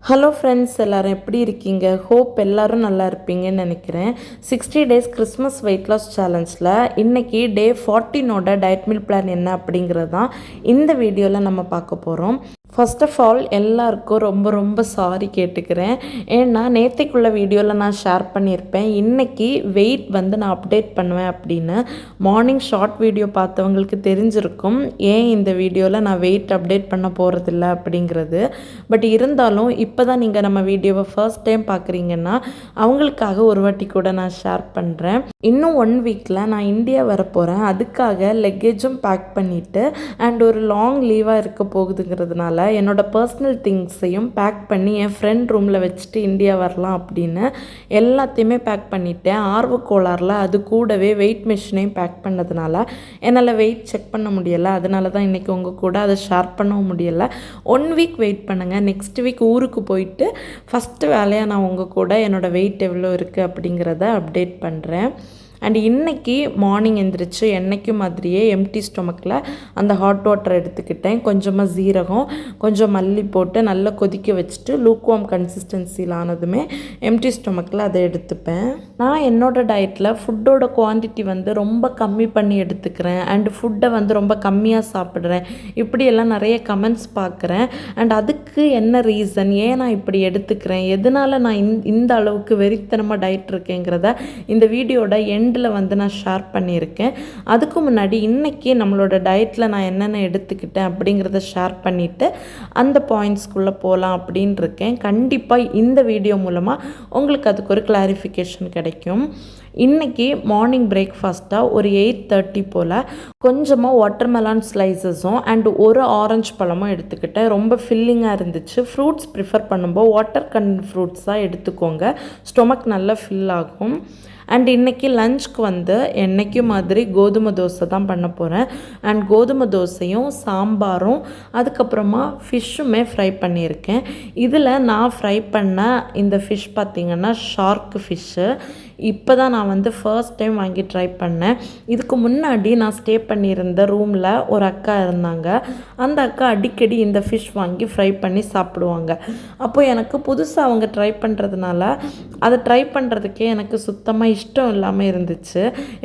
Hello friends, எல்லோரும் எப்படி இருக்கீங்க? ஹோப் எல்லோரும் நல்லா இருப்பீங்கன்னு நினைக்கிறேன். 60 டேஸ் கிறிஸ்மஸ் வெயிட் லாஸ் சேலஞ்சில் இன்றைக்கி டே 14ஓட டயட் மீல் பிளான் என்ன அப்படிங்கிறது தான் இந்த வீடியோவில் நம்ம பார்க்க போகிறோம். ஃபர்ஸ்ட் ஆஃப் ஆல் எல்லாருக்கும் ரொம்ப ரொம்ப சாரி கேட்டுக்கிறேன். ஏன்னா நேற்றுக்குள்ள வீடியோவில் நான் ஷேர் பண்ணியிருப்பேன் இன்றைக்கி வெயிட் நான் அப்டேட் பண்ணுவேன் அப்படின்னு. மார்னிங் ஷார்ட் வீடியோ பார்த்தவங்களுக்கு தெரிஞ்சிருக்கும் ஏன் இந்த வீடியோவில் நான் வெயிட் அப்டேட் பண்ண போகிறதில்ல அப்படிங்கிறது. பட் இருந்தாலும் இப்போ தான் நீங்கள் நம்ம வீடியோவை ஃபர்ஸ்ட் டைம் பார்க்குறீங்கன்னா அவங்களுக்காக ஒரு வாட்டி கூட நான் ஷேர் பண்ணுறேன். இன்னும் 1 வீக்கில் நான் இந்தியா வரப்போகிறேன். அதுக்காக லக்கேஜும் பேக் பண்ணிவிட்டு அண்ட் ஒரு லாங் லீவாக இருக்க போகுதுங்கிறதுனால என்னோட பர்சனல் திங்ஸையும் பேக் பண்ணி என் ஃப்ரெண்ட் ரூமில் வச்சுட்டு இந்தியா வரலாம் அப்படின்னு எல்லாத்தையுமே பேக் பண்ணிட்டேன். ஆர்வ கோளாறில் அது கூடவே வெயிட் மிஷினையும் பேக் பண்ணதுனால என்னால் வெயிட் செக் பண்ண முடியலை. அதனால தான் இன்றைக்கி உங்கள் கூட அதை ஷேர் பண்ணவும் முடியலை. 1 வீக் வெயிட் பண்ணுங்கள். நெக்ஸ்ட் வீக் ஊருக்கு போயிட்டு ஃபஸ்ட்டு வேலையாக நான் உங்கள் கூட என்னோடய வெயிட் எவ்வளோ இருக்குது அப்படிங்கிறத அப்டேட் பண்ணுறேன். அண்ட் இன்றைக்கி மார்னிங் எழுந்திரிச்சு என்றைக்கும் மாதிரியே எம்டி ஸ்டொமக்கில் அந்த ஹாட் வாட்டர் எடுத்துக்கிட்டேன். கொஞ்சமாக ஜீரகம், கொஞ்சம் மல்லி போட்டு நல்லா கொதிக்க வச்சுட்டு லூக்வார்ம் கன்சிஸ்டன்சியில் ஆனதுமே எம்டி ஸ்டொமக்கில் அதை எடுத்துப்பேன். நான் என்னோடய டயட்டில் ஃபுட்டோட குவான்டிட்டி ரொம்ப கம்மி பண்ணி எடுத்துக்கிறேன். அண்ட் ஃபுட்டை ரொம்ப கம்மியாக சாப்பிட்றேன். இப்படியெல்லாம் நிறைய கமெண்ட்ஸ் பார்க்குறேன். அண்ட் அதுக்கு என்ன ரீசன், ஏன் நான் இப்படி எடுத்துக்கிறேன், எதனால் நான் இந்த அளவுக்கு வெறித்தனமாக டயட் இருக்கேங்கிறத இந்த வீடியோட எண்டில் நான் ஷேர் பண்ணியிருக்கேன். அதுக்கு முன்னாடி இன்றைக்கி நம்மளோட டயட்டில் நான் என்னென்ன எடுத்துக்கிட்டேன் அப்படிங்கிறத ஷேர் பண்ணிவிட்டு அந்த பாயிண்ட்ஸ்குள்ளே போகலாம் அப்படின்னு இருக்கேன். கண்டிப்பாக இந்த வீடியோ மூலமாக உங்களுக்கு அதுக்கு ஒரு கிளாரிஃபிகேஷன் கிடைக்கும். இன்றைக்கி மார்னிங் பிரேக்ஃபாஸ்ட்டாக ஒரு 8:30 போல் கொஞ்சமாக வாட்டர்மெலான் ஸ்லைசஸும் அண்ட் ஒரு ஆரஞ்சு பழமும் எடுத்துக்கிட்டேன். ரொம்ப ஃபில்லிங்காக இருந்துச்சு. ஃப்ரூட்ஸ் ப்ரிஃபர் பண்ணும்போது வாட்டர் கண்டென்ட் ஃப்ரூட்ஸாக எடுத்துக்கோங்க. ஸ்டொமக் நல்லா ஃபில் ஆகும். அண்ட் இன்றைக்கி லஞ்சுக்கு என்றைக்கும் மாதிரி கோதுமை தோசை தான் பண்ண போகிறேன். அண்ட் கோதுமை தோசையும் சாம்பாரும் அதுக்கப்புறமா ஃபிஷ்ஷுமே ஃப்ரை பண்ணியிருக்கேன். இதில் நான் ஃப்ரை பண்ண இந்த ஃபிஷ் பார்த்திங்கன்னா ஷார்க் ஃபிஷ்ஷு. இப்போ தான் நான் ஃபர்ஸ்ட் டைம் வாங்கி ட்ரை பண்ணேன். இதுக்கு முன்னாடி நான் ஸ்டே பண்ணியிருந்த ரூமில் ஒரு அக்கா இருந்தாங்க. அந்த அக்கா அடிக்கடி இந்த ஃபிஷ் வாங்கி ஃப்ரை பண்ணி சாப்பிடுவாங்க. அப்போ எனக்கு புதுசாக அவங்க ட்ரை பண்ணுறதுனால அதை ட்ரை பண்ணுறதுக்கே எனக்கு சுத்தமாக இஷ்டம் இல்லாமல் இருந்துச்சு.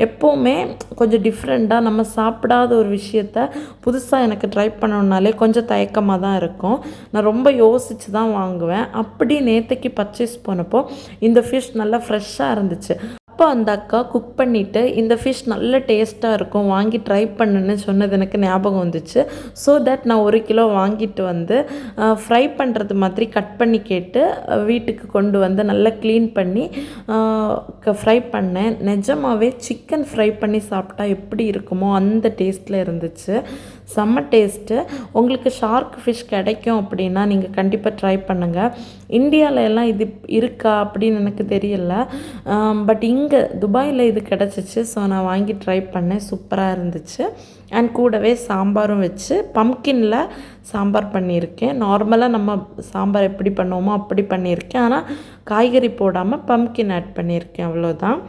எப்போவுமே கொஞ்சம் டிஃப்ரெண்ட்டாக நம்ம சாப்பிடாத ஒரு விஷயத்த புதுசாக எனக்கு ட்ரை பண்ணணுன்னாலே கொஞ்சம் தயக்கமாக தான் இருக்கும். நான் ரொம்ப யோசித்து தான் வாங்குவேன். அப்படி நேற்றுக்கு பர்ச்சேஸ் போனப்போ இந்த ஃபிஷ் நல்லா ஃப்ரெஷ்ஷாக இருந்துச்சு. அப்போ அந்த அக்கா குக் பண்ணிவிட்டு இந்த ஃபிஷ் நல்ல டேஸ்ட்டாக இருக்கும், வாங்கி ட்ரை பண்ணுன்னு சொன்னது எனக்கு ஞாபகம் வந்துச்சு. ஸோ தட் நான் 1 கிலோ வாங்கிட்டு ஃப்ரை பண்ணுறது மாதிரி கட் பண்ணி கேட்டு வீட்டுக்கு கொண்டு நல்லா க்ளீன் பண்ணி ஃப்ரை பண்ணேன். நிஜமாகவே சிக்கன் ஃப்ரை பண்ணி சாப்பிட்டா எப்படி இருக்குமோ அந்த டேஸ்ட்டில் இருந்துச்சு. செம்ம டேஸ்ட்டு. உங்களுக்கு ஷார்க் ஃபிஷ் கிடைக்கும் அப்படின்னா நீங்கள் கண்டிப்பாக ட்ரை பண்ணுங்கள். இந்தியாவில் எல்லாம் இது இருக்கா அப்படின்னு எனக்கு தெரியல. பட் இங்கே துபாயில் இது கிடச்சிச்சு. ஸோ நான் வாங்கி ட்ரை பண்ணேன். சூப்பராக இருந்துச்சு. அண்ட் கூடவே சாம்பாரும் வச்சு பம்கினில் சாம்பார் பண்ணியிருக்கேன். நார்மலாக நம்ம சாம்பார் எப்படி பண்ணுவோமோ அப்படி பண்ணியிருக்கேன். ஆனால் காய்கறி போடாமல் பம்கின் ஆட் பண்ணியிருக்கேன். அவ்வளோதான்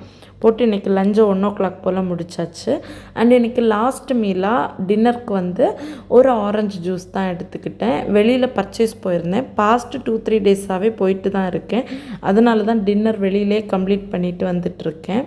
போட்டு இன்றைக்கி லஞ்சு 1 o'clock போல் முடிச்சாச்சு. அண்ட் இன்றைக்கி லாஸ்ட் மீலாக டின்னருக்கு ஒரு ஆரஞ்சு ஜூஸ் தான் எடுத்துக்கிட்டேன். வெளியில் பர்ச்சேஸ் போயிருந்தேன். பாஸ்ட் 2-3 டேஸாகவே போயிட்டு தான் இருக்கேன். அதனால தான் டின்னர் வெளியிலே கம்ப்ளீட் பண்ணிவிட்டு வந்துட்டுருக்கேன்.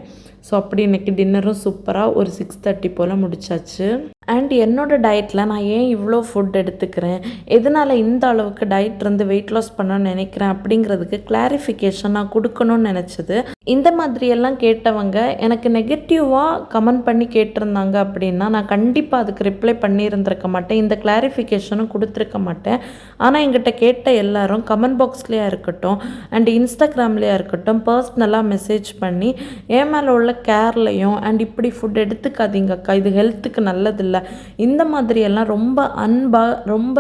ஸோ அப்படி இன்றைக்கி டின்னரும் சூப்பராக ஒரு 6:30 போல் முடிச்சாச்சு. அண்ட் என்னோடய டயட்டில் நான் ஏன் இவ்வளோ ஃபுட் எடுத்துக்கிறேன், எதனால் இந்த அளவுக்கு டயட் வெயிட் லாஸ் பண்ணணும்னு நினைக்கிறேன் அப்படிங்கிறதுக்கு கிளாரிஃபிகேஷன் நான் கொடுக்கணும்னு நினச்சது. இந்த மாதிரியெல்லாம் கேட்டவங்க எனக்கு நெகட்டிவாக கமெண்ட் பண்ணி கேட்டிருந்தாங்க அப்படின்னா நான் கண்டிப்பாக அதுக்கு ரிப்ளை பண்ணியிருந்திருக்க மாட்டேன். இந்த கிளாரிஃபிகேஷனும் கொடுத்துருக்க மாட்டேன். ஆனால் என்கிட்ட கேட்ட எல்லாரும் கமெண்ட் பாக்ஸ்லேயே இருக்கட்டும் அண்ட் இன்ஸ்டாகிராம்லேயே இருக்கட்டும் பர்சனலாக மெசேஜ் பண்ணி என் மேலே உள்ள கேர்லையும் அண்ட் இப்படி ஃபுட் எடுத்துக்காதீங்க அக்கா, இது ஹெல்த்துக்கு நல்லதில்லை, இந்த மாதிரியெல்லாம் ரொம்ப அன்பாக ரொம்ப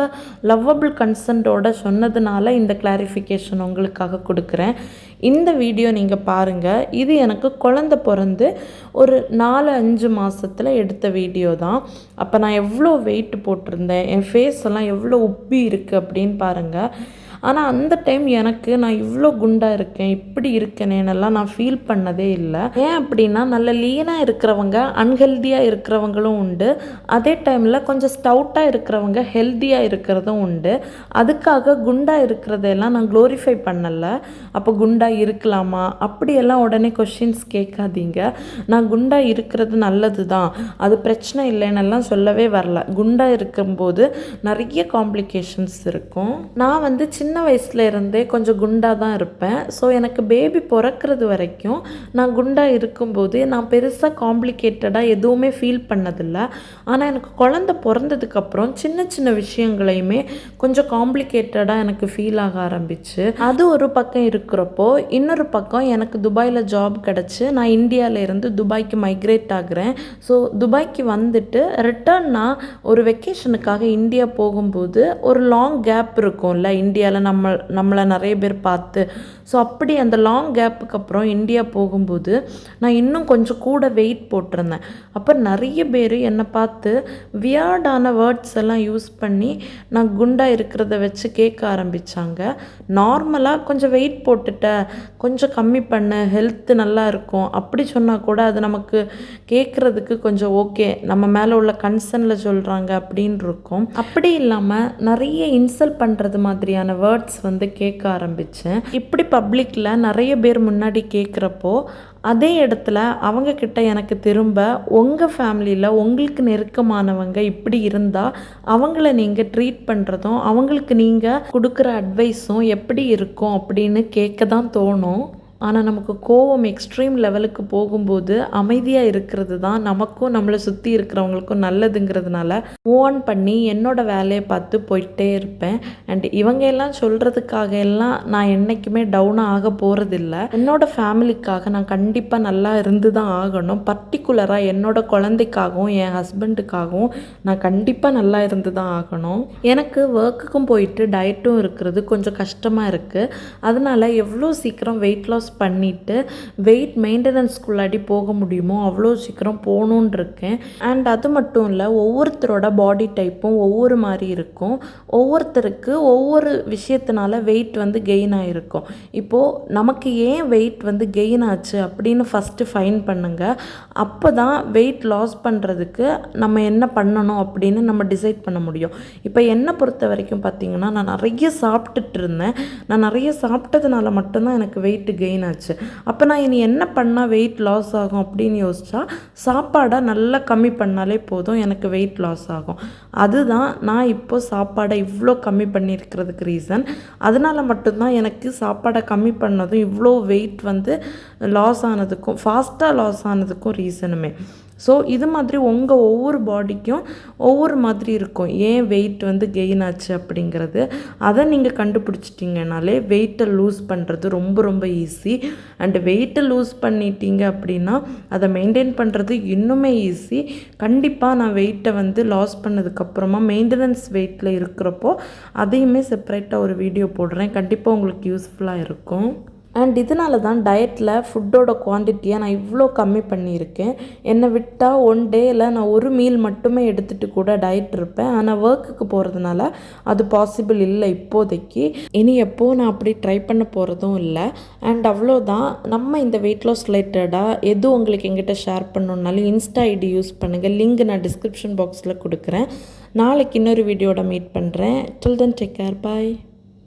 லவ்வபிள் கன்சென்ட்டோட சொன்னதுனால இந்த கிளாரிஃபிகேஷன் உங்களுக்காக கொடுக்குறேன். இந்த வீடியோ நீங்கள் பாருங்கள். இது எனக்கு குழந்தை பிறந்து ஒரு 4-5 மாதத்தில் எடுத்த வீடியோ தான். அப்போ நான் எவ்வளோ வெயிட் போட்டிருந்தேன், என் ஃபேஸ் எல்லாம் எவ்வளோ உப்பி இருக்குது அப்படின்னு பாருங்கள். ஆனால் அந்த டைம் எனக்கு நான் இவ்வளோ குண்டாக இருக்கேன், இப்படி இருக்கேனேன்னெல்லாம் நான் ஃபீல் பண்ணதே இல்லை. ஏன் அப்படின்னா நல்ல லீனாக இருக்கிறவங்க அன்ஹெல்தியாக இருக்கிறவங்களும் உண்டு, அதே டைமில் கொஞ்சம் ஸ்டவுட்டாக இருக்கிறவங்க ஹெல்த்தியாக இருக்கிறதும் உண்டு. அதுக்காக குண்டாக இருக்கிறதெல்லாம் நான் க்ளோரிஃபை பண்ணலை. அப்போ குண்டாக இருக்கலாமா அப்படியெல்லாம் உடனே கொஷின்ஸ் கேட்காதீங்க. நான் குண்டாக இருக்கிறது நல்லது தான், அது பிரச்சனை இல்லைன்னெல்லாம் சொல்லவே வரல. குண்டாக இருக்கும்போது நிறைய காம்ப்ளிகேஷன்ஸ் இருக்கும். நான் வந்து சின்ன வயசுல இருந்தே கொஞ்சம் குண்டாக தான் இருப்பேன். ஸோ எனக்கு பேபி பிறக்கிறது வரைக்கும் நான் குண்டாக இருக்கும்போது நான் பெருசாக காம்ப்ளிகேட்டடாக எதுவுமே ஃபீல் பண்ணதில்லை. ஆனால் எனக்கு குழந்தை பிறந்ததுக்கப்புறம் சின்ன சின்ன விஷயங்களையுமே கொஞ்சம் காம்ப்ளிகேட்டடாக எனக்கு ஃபீல் ஆக ஆரம்பிச்சு. அது ஒரு பக்கம் இருக்கிறப்போ இன்னொரு பக்கம் எனக்கு துபாயில் ஜாப் கிடச்சி நான் இந்தியாவில் இருந்து துபாய்க்கு மைக்ரேட் ஆகுறேன். ஸோ துபாய்க்கு வந்துட்டு ரிட்டர்ன்னா ஒரு வெக்கேஷனுக்காக இந்தியா போகும்போது ஒரு லாங் கேப் இருக்கும்ல இந்தியாவில் நம்மளை நிறைய பேர் பார்த்து. ஸோ அப்படி அந்த லாங் கேப்புக்கு அப்புறம் இந்தியா போகும்போது நான் இன்னும் கொஞ்சம் கூட வெயிட் போட்டிருந்தேன். அப்போ நிறைய பேர் என்னை பார்த்து வியர்டான வேர்ட்ஸ் எல்லாம் யூஸ் பண்ணி நான் குண்டாக இருக்கிறத வச்சு கேட்க ஆரம்பித்தாங்க. நார்மலாக கொஞ்சம் வெயிட் போட்டுட்ட, கொஞ்சம் கம்மி பண்ண, ஹெல்த்து நல்லா இருக்கும் அப்படி சொன்னால் கூட அது நமக்கு கேட்குறதுக்கு கொஞ்சம் ஓகே, நம்ம மேலே உள்ள கன்சர்னில் சொல்கிறாங்க அப்படின்னு இருக்கும். அப்படி இல்லாமல் நிறைய இன்சல்ட் பண்ணுறது மாதிரியான வேர்ட்ஸ் வந்து கேட்க ஆரம்பித்தேன். இப்படி பப்ளிக்கில் நிறைய பேர் முன்னாடி கேட்குறப்போ அதே இடத்துல அவங்கக்கிட்ட எனக்கு திரும்ப உங்கள் ஃபேமிலியில் உங்களுக்கு நெருக்கமானவங்க இப்படி இருந்தால் அவங்கள நீங்கள் ட்ரீட் பண்ணுறதும் அவங்களுக்கு நீங்கள் கொடுக்குற அட்வைஸும் எப்படி இருக்கும் அப்படின்னு கேட்க தான் தோணும். ஆனால் நமக்கு கோவம் எக்ஸ்ட்ரீம் லெவலுக்கு போகும்போது அமைதியாக இருக்கிறது தான் நமக்கும் நம்மளை சுற்றி இருக்கிறவங்களுக்கும் நல்லதுங்கிறதுனால மூவ் ஆன் பண்ணி என்னோடய வேலையை பார்த்து போயிட்டே இருப்பேன். அண்ட் இவங்க எல்லாம் சொல்கிறதுக்காக எல்லாம் நான் என்றைக்குமே டவுனாக ஆக போகிறதில்ல. என்னோடய ஃபேமிலிக்காக நான் கண்டிப்பாக நல்லா இருந்து தான் ஆகணும். பர்டிகுலராக என்னோடய குழந்தைக்காகவும் என் ஹஸ்பண்டுக்காகவும் நான் கண்டிப்பாக நல்லா இருந்து தான் ஆகணும். எனக்கு ஒர்க்குக்கும் போயிட்டு டயட்டும் இருக்கிறது கொஞ்சம் கஷ்டமாக இருக்குது. அதனால் எவ்வளோ சீக்கிரம் வெயிட் லாஸ் பண்ணிவிட்டு வெயிட் மெயின்டெனன்ஸ்குள்ளாடி போக முடியுமோ அவ்வளோ சீக்கிரம் போகணுன்னு இருக்கேன். அண்ட் அது மட்டும் இல்லை, ஒவ்வொருத்தரோட பாடி டைப்பும் ஒவ்வொரு மாதிரி இருக்கும். ஒவ்வொருத்தருக்கு ஒவ்வொரு விஷயத்தினால வெயிட் வந்து கெயின் ஆகிருக்கும். இப்போது நமக்கு ஏன் வெயிட் வந்து கெயின் ஆச்சு அப்படின்னு ஃபஸ்ட்டு ஃபைன் பண்ணுங்கள். அப்போ தான் வெயிட் லாஸ் பண்ணுறதுக்கு நம்ம என்ன பண்ணணும் அப்படின்னு நம்ம டிசைட் பண்ண முடியும். இப்போ என்னை பொறுத்த வரைக்கும் பார்த்திங்கன்னா நான் நிறைய சாப்பிட்டுட்டு இருந்தேன். நான் நிறைய சாப்பிட்டதுனால மட்டும்தான் எனக்கு வெயிட் கெயின் ஆச்சு. அப்போ நான் இனி என்ன பண்ணால் வெயிட் லாஸ் ஆகும் அப்படின்னு யோசிச்சா சாப்பாடை நல்லா கம்மி பண்ணாலே போதும் எனக்கு வெயிட் லாஸ் ஆகும். அதுதான் நான் இப்போ சாப்பாடை இவ்வளோ கம்மி பண்ணியிருக்கிறதுக்கு ரீசன். அதனால் மட்டும்தான் எனக்கு சாப்பாடை கம்மி பண்ணதும் இவ்வளோ வெயிட் வந்து லாஸ் ஆனதுக்கும் ஃபாஸ்ட்டாக லாஸ் ஆனதுக்கும் ரீசனுமே. ஸோ இது மாதிரி உங்கள் ஒவ்வொரு பாடிக்கும் ஒவ்வொரு மாதிரி இருக்கும் ஏன் வெயிட் வந்து கெயின் ஆச்சு அப்படிங்கிறது. அதை நீங்கள் கண்டுபிடிச்சிட்டிங்கனாலே வெயிட்டை லூஸ் பண்ணுறது ரொம்ப ரொம்ப ஈஸி. அண்டு வெயிட்டை லூஸ் பண்ணிட்டீங்க அப்படின்னா அதை மெயின்டைன் பண்ணுறது இன்னுமே ஈஸி. கண்டிப்பாக நான் வெயிட்டை வந்து லாஸ் பண்ணதுக்கப்புறமா மெயின்டெனன்ஸ் வெயிட்டில் இருக்கிறப்போ அதையுமே செப்பரேட்டாக ஒரு வீடியோ போடுறேன். கண்டிப்பாக உங்களுக்கு யூஸ்ஃபுல்லாக இருக்கும். அண்ட் இதனால தான் டயட்டில் ஃபுட்டோட குவான்டிட்டியை நான் இவ்வளோ கம்மி பண்ணியிருக்கேன். என்னை விட்டால் ஒன் டேயில் நான் ஒரு மீல் மட்டுமே எடுத்துகிட்டு கூட டயட் இருப்பேன். ஆனால் ஒர்க்குக்கு போகிறதுனால அது பாசிபிள் இல்லை இப்போதைக்கு. இனி எப்போ நான் அப்படி ட்ரை பண்ண போகிறதும் இல்லை. அண்ட் அவ்வளோதான். நம்ம இந்த வெயிட் லாஸ் ரிலேட்டடாக எது உங்களுக்கு எங்கிட்ட ஷேர் பண்ணணுன்னாலும் இன்ஸ்டா ஐடி யூஸ் பண்ணுங்கள். லிங்க் நான் டிஸ்கிரிப்ஷன் பாக்ஸில் கொடுக்குறேன். நாளைக்கு இன்னொரு வீடியோட மீட் பண்ணுறேன். டில் தென் டேக் கேர், பாய்.